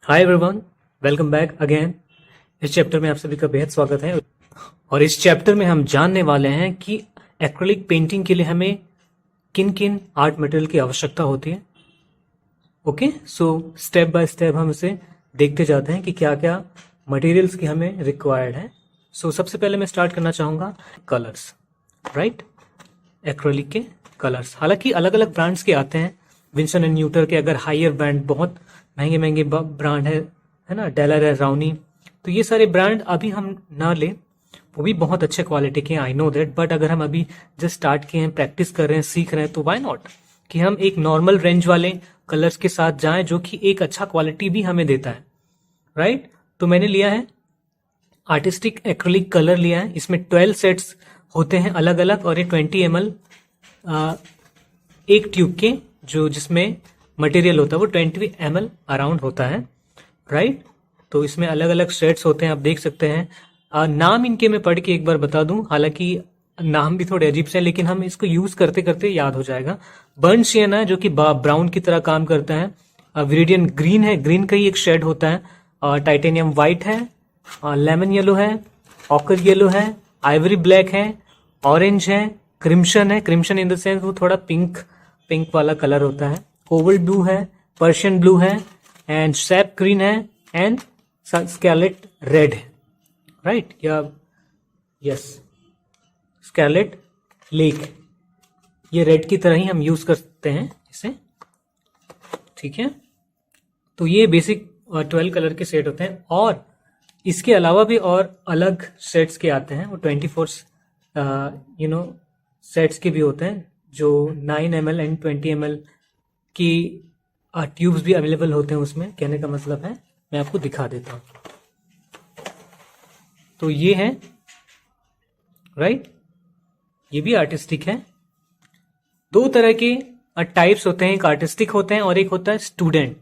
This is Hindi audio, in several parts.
Hi everyone, welcome back again. इस चैप्टर में आप सभी का बेहद स्वागत है और इस चैप्टर में हम जानने वाले हैं कि एक्रिलिक पेंटिंग के लिए हमें किन किन आर्ट मटेरियल की आवश्यकता होती है। Okay, so step by step हम इसे देखते जाते हैं कि क्या क्या मटेरियल्स की हमें रिक्वायर्ड है। सो सबसे पहले मैं स्टार्ट करना चाहूँगा कलर्स, राइट। एक्रिलिक के कलर्स हालांकि अलग अलग ब्रांड्स के आते हैं। विंसन एंड न्यूटर के अगर हायर ब्रांड, बहुत महंगे महंगे ब्रांड है ना, डेलर है, राउनी, तो ये सारे ब्रांड अभी हम ना लें, वो भी बहुत अच्छे क्वालिटी के हैं, आई नो दैट। बट अगर हम अभी जस्ट स्टार्ट किए हैं, प्रैक्टिस कर रहे हैं, सीख रहे हैं, तो व्हाई नॉट कि हम एक नॉर्मल रेंज वाले कलर्स के साथ जाएं जो कि एक अच्छा क्वालिटी भी हमें देता है, राइट। तो मैंने लिया है आर्टिस्टिक एक्रिलिक कलर लिया है। इसमें 12 सेट्स होते हैं अलग अलग, और ये 20 ml एक ट्यूब के जो जिसमें मटेरियल होता है वो 20 ml अराउंड होता है, राइट। तो इसमें अलग अलग शेड्स होते हैं, आप देख सकते हैं। नाम इनके मैं पढ़ के एक बार बता दूं, हालांकि नाम भी थोड़े अजीब से हैं, लेकिन हम इसको यूज करते करते याद हो जाएगा। बर्न सिएना है जो कि ब्राउन की तरह काम करता है। विरिडियन ग्रीन है, ग्रीन का ही एक शेड होता है। टाइटेनियम व्हाइट है, लेमन येलो है, ऑकर येलो है, आइवरी ब्लैक है, ऑरेंज है, क्रिम्सन है। क्रिम्सन इन द सेंस वो थोड़ा पिंक वाला कलर होता है। कोवल्ट ब्लू है, पर्शियन ब्लू है, एंड सैप ग्रीन है, एंड स्कारलेट रेड है, राइट। या यस, स्कारलेट लेक, ये रेड की तरह ही हम यूज करते हैं इसे, ठीक है। तो ये बेसिक 12 कलर के सेट होते हैं, और इसके अलावा भी और अलग सेट्स के आते हैं। वो 24 सेट्स के भी होते हैं, जो 9 ml एंड 20 ml की ट्यूब्स भी अवेलेबल होते हैं उसमें। कहने का मतलब है, मैं आपको दिखा देता हूं। तो ये है, राइट, ये भी आर्टिस्टिक है। दो तरह के टाइप्स होते हैं, एक आर्टिस्टिक होते हैं और एक होता है स्टूडेंट।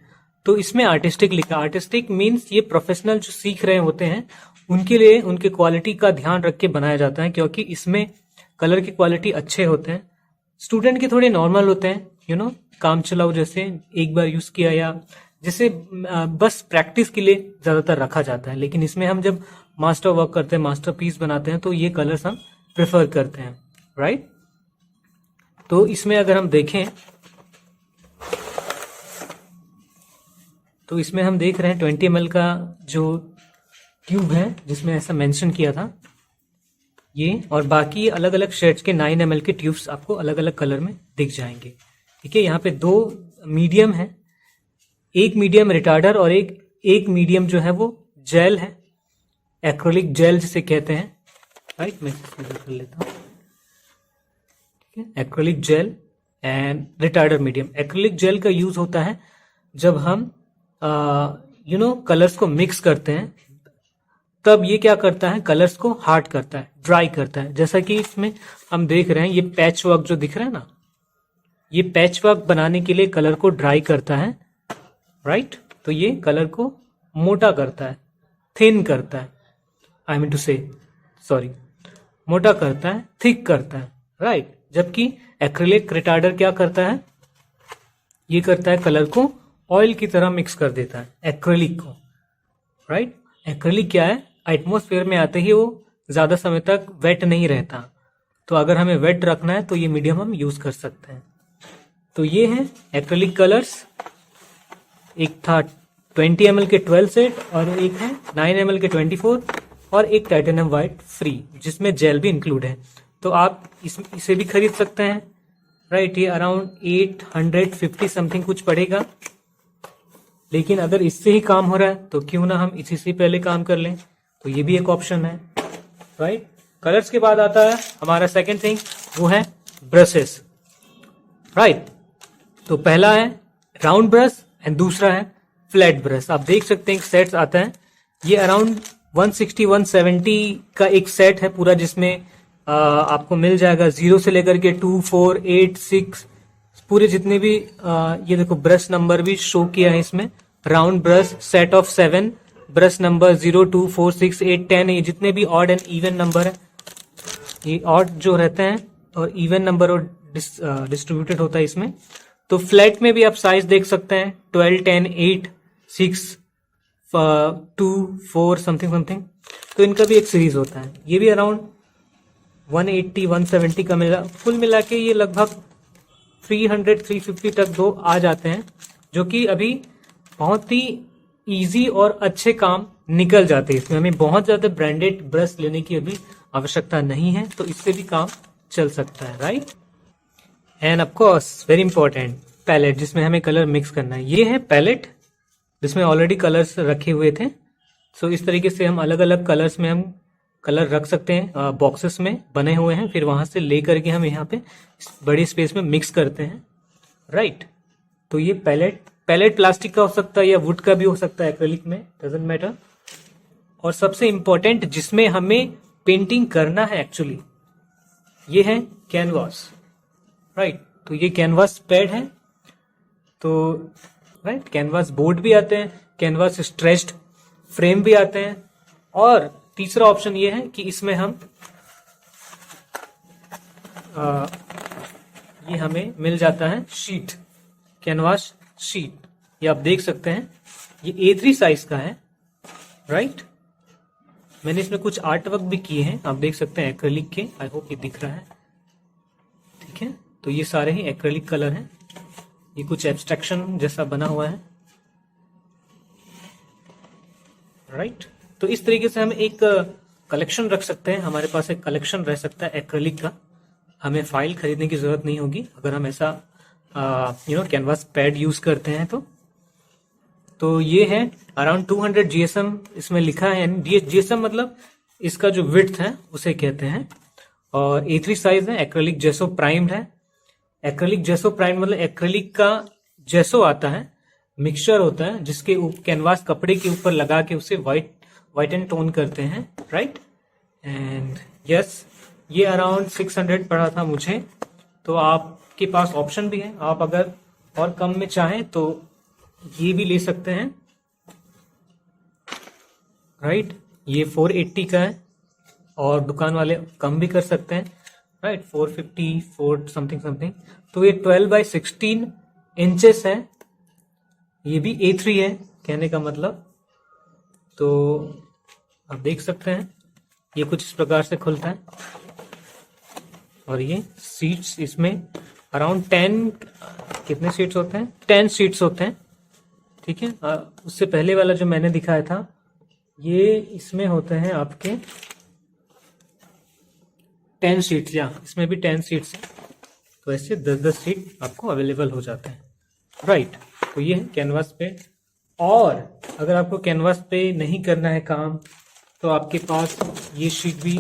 तो इसमें आर्टिस्टिक लिखा, आर्टिस्टिक मीन्स ये प्रोफेशनल जो सीख रहे होते हैं उनके लिए उनके क्वालिटी का ध्यान रख के बनाया जाता है, क्योंकि इसमें कलर की क्वालिटी अच्छे होते हैं। स्टूडेंट के थोड़े नॉर्मल होते हैं, काम चलाओ, जैसे एक बार यूज किया, या जैसे बस प्रैक्टिस के लिए ज्यादातर रखा जाता है। लेकिन इसमें हम जब मास्टर वर्क करते हैं, मास्टर पीस बनाते हैं, तो ये कलर्स हम प्रेफर करते हैं, राइट। तो इसमें अगर हम देखें तो इसमें हम देख रहे हैं 20 ml का जो ट्यूब है, जिसमें ऐसा मेंशन किया था ये, और बाकी अलग अलग शेड्स के 9 ml के ट्यूब्स आपको अलग अलग कलर में दिख जाएंगे, ठीक है। यहाँ पे 2 मीडियम है, एक मीडियम रिटार्डर और एक मीडियम जो है वो जेल है, एक्रिलिक जेल जिसे कहते हैं, राइट। मैं कर लेता हूँ, ठीक है। Acrylic gel and retarder medium. Acrylic gel का यूज होता है जब हम कलर्स को मिक्स करते हैं, तब ये क्या करता है, कलर्स को हार्ड करता है, ड्राई करता है। जैसा कि इसमें हम देख रहे हैं, ये पैच वर्क जो दिख रहा है ना, ये पैच वर्क बनाने के लिए कलर को ड्राई करता है, राइट। तो ये कलर को मोटा करता है, थिन करता है, आई मीन टू से सॉरी, मोटा करता है, थिक करता है, राइट। जबकि एक्रिलिक रिटार्डर क्या करता है, ये करता है कलर को ऑयल की तरह मिक्स कर देता है, एक्रिलिक को, राइट। एक्रिलिक क्या है, एटमॉस्फेयर में आते ही वो ज्यादा समय तक वेट नहीं रहता, तो अगर हमें वेट रखना है तो ये मीडियम हम यूज कर सकते हैं। तो ये है एक्रिलिक कलर्स। एक था 20 ml के 12 सेट, और एक है 9 ml के 24, और एक टाइटेनियम व्हाइट फ्री जिसमें जेल भी इंक्लूड है। तो आप इसे भी खरीद सकते हैं, राइट। ये अराउंड 850 समथिंग कुछ पड़ेगा, लेकिन अगर इससे ही काम हो रहा है तो क्यों ना हम इसी से पहले काम कर लें, तो ये भी एक ऑप्शन है, राइट। कलर्स के बाद आता है हमारा सेकंड थिंग, वो है ब्रशेस, राइट। तो पहला है राउंड ब्रश एंड दूसरा है फ्लैट ब्रश। आप देख सकते हैं सेट्स आता है, ये अराउंड 160-170 का एक सेट है पूरा, जिसमें आपको मिल जाएगा 0 से लेकर के 2, 4, 8, 6 पूरे जितने भी ये देखो ब्रश नंबर भी शो किया है इसमें। Round brush set of 7, brush number 0, 2, 4, 6, 8, 10, ये जितने भी ऑड एंड इवन नंबर है, ये ऑड जो रहते हैं और इवन नंबर और डिस्ट्रीब्यूटेड होता है इसमें। तो फ्लैट में भी आप साइज देख सकते हैं, 12, 10, 8, 6, 2, 4 समथिंग समथिंग, तो इनका भी एक सीरीज होता है। ये भी अराउंड 180 170 का मिला, कुल मिला के ये लगभग 300 350 तक दो आ जाते हैं, जो कि अभी बहुत ही इजी और अच्छे काम निकल जाते हैं। इसमें हमें बहुत ज्यादा ब्रांडेड ब्रश लेने की अभी आवश्यकता नहीं है, तो इससे भी काम चल सकता है, right. And of course very important, palette, जिसमें हमें कलर मिक्स करना है। ये है पैलेट जिसमें ऑलरेडी कलर्स रखे हुए थे। सो इस तरीके से हम अलग अलग कलर्स में हम कलर रख सकते हैं, बॉक्सेस में बने हुए हैं, फिर वहां से ले करके हम यहाँ पे बड़ी स्पेस में मिक्स करते हैं, राइट। तो ये पैलेट प्लास्टिक का हो सकता है या वुड का भी हो सकता है, एक्रेलिक में, डजंट मैटर। और सबसे इंपॉर्टेंट जिसमें हमें पेंटिंग करना है एक्चुअली, ये है कैनवास, राइट। तो ये कैनवास पैड है, तो राइट, कैनवास बोर्ड भी आते हैं, कैनवास स्ट्रेच्ड फ्रेम भी आते हैं, और तीसरा ऑप्शन ये है कि इसमें हम ये हमें मिल जाता है शीट, कैनवास शीट। ये आप देख सकते हैं, ये A3 साइज का है, राइट। मैंने इसमें कुछ आर्ट वर्क भी किए हैं, आप देख सकते हैं एक्रेलिक के, आई होप ये दिख रहा है, ठीक है। तो ये सारे ही एक्रेलिक कलर हैं, ये कुछ एब्स्ट्रैक्शन जैसा बना हुआ है, राइट। तो इस तरीके से हम एक कलेक्शन रख सकते हैं, हमारे पास एक कलेक्शन रह सकता है एक्रेलिक का। हमें फाइल खरीदने की जरूरत नहीं होगी अगर हम ऐसा कैनवास पैड यूज करते हैं तो ये है अराउंड 200 GSM इसमें लिखा है। GSM मतलब इसका जो विड्थ है उसे कहते हैं, और A3 साइज है, एक्रेलिक जेसो प्राइम्ड है। एक्रेलिक जेसो प्राइम्ड मतलब एक्रेलिक का जेसो आता है, मिक्सचर होता है, जिसके कैनवास कपड़े के ऊपर लगा के उसे व्हाइट एंड टोन करते हैं, राइट। एंड यस, ये अराउंड 600 पड़ा था मुझे, तो आपके पास ऑप्शन भी है, आप अगर और कम में चाहें तो ये भी ले सकते हैं, राइट। ये 480 का है, और दुकान वाले कम भी कर सकते हैं, राइट, 450 4 समथिंग। तो ये 12 by 16 इंचेस है, ये भी A3 है कहने का मतलब। तो आप देख सकते हैं ये कुछ इस प्रकार से खुलता है, और ये सीट्स इसमें अराउंड 10 कितने सीट्स होते हैं, 10 सीट्स होते हैं, ठीक है। उससे पहले वाला जो मैंने दिखाया था ये इसमें होते हैं आपके 10 सीट्स, या इसमें भी 10 सीट्स हैं, तो ऐसे 10-10 सीट आपको अवेलेबल हो जाते हैं, राइट। तो ये है कैनवास पे। और अगर आपको कैनवास पे नहीं करना है काम, तो आपके पास ये शीट भी,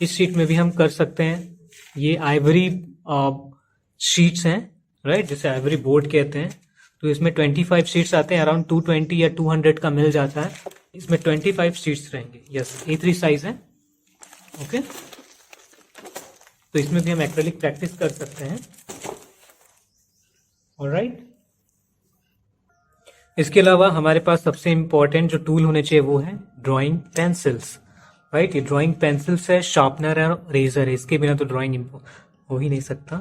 इस शीट में भी हम कर सकते हैं। ये आइवरी शीट्स हैं, राइट, जिसे आइवरी बोर्ड कहते हैं। तो इसमें 25 शीट्स आते हैं, अराउंड 220 या 200 का मिल जाता है। इसमें 25 शीट्स रहेंगे, यस, A3 साइज है, ओके। तो इसमें भी हम एक्रेलिक प्रैक्टिस कर सकते हैं, ऑलराइट। इसके अलावा हमारे पास सबसे इंपॉर्टेंट जो टूल होने चाहिए वो है ड्राइंग पेंसिल्स, राइट। ये ड्राइंग पेंसिल्स है, शार्पनर है, रेजर है, इसके बिना तो ड्राइंग हो ही नहीं सकता।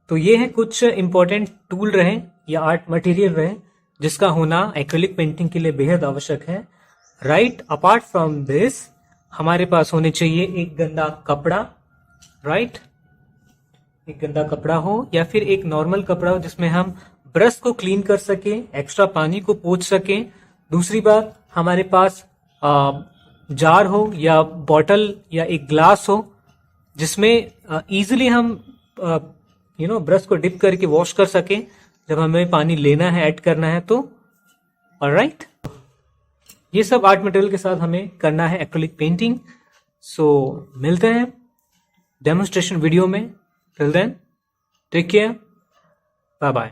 तो ये है कुछ इंपॉर्टेंट टूल रहे या आर्ट मटेरियल रहे जिसका होना एक्रेलिक पेंटिंग के लिए बेहद आवश्यक है, राइट। अपार्ट फ्रॉम दिस हमारे पास होने चाहिए एक गंदा कपड़ा, राइट। एक गंदा कपड़ा हो या फिर एक नॉर्मल कपड़ा हो जिसमें हम ब्रश को क्लीन कर सके, एक्स्ट्रा पानी को पोंछ सके। दूसरी बात, हमारे पास जार हो या बॉटल या एक ग्लास हो जिसमें इजीली हम ब्रश को डिप करके वॉश कर सके जब हमें पानी लेना है, ऐड करना है तो, ऑलराइट। ये सब आर्ट मटेरियल के साथ हमें करना है एक्रेलिक पेंटिंग। सो मिलते हैं डेमोन्स्ट्रेशन वीडियो में। Till then take care, bye bye.